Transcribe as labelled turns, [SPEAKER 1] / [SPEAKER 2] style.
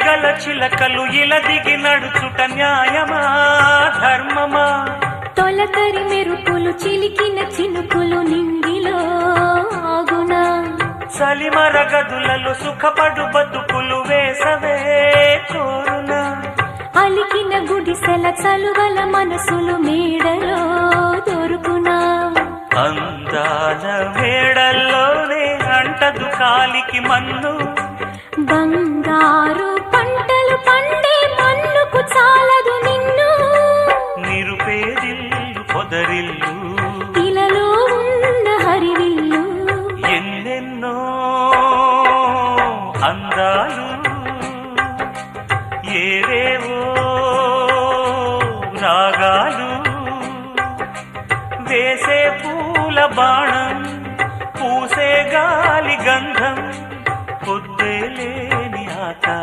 [SPEAKER 1] గల చిలకలు ఇలా దిగి నడుచుట న్యాయమా ధర్మమా?
[SPEAKER 2] తొలకరి మెరుపులు చిలికిన చినుకులు నింగిలో ఆగునా?
[SPEAKER 1] సలిమర గదులలో సుఖపడు బతుకులు వేసవే కోరునా?
[SPEAKER 2] అలికిన గుడిసెల చలువల మనసులు మేడలో దొరుకునా?
[SPEAKER 1] అందాల మేడల్లోనే అంటదు కాలికి మన్ను,
[SPEAKER 2] బంగారు పంటలు పండే మన్నుకు చాలదు నిన్ను.
[SPEAKER 1] నిరుపేదిల్లు పొదరిల్లు
[SPEAKER 2] ఇలలో ఉన్న హరివిల్లు
[SPEAKER 1] ఎన్నెన్నో అందాలు ఏవేవో రాగాలు వేసే పూల బాణం పూసే గాలి గంధం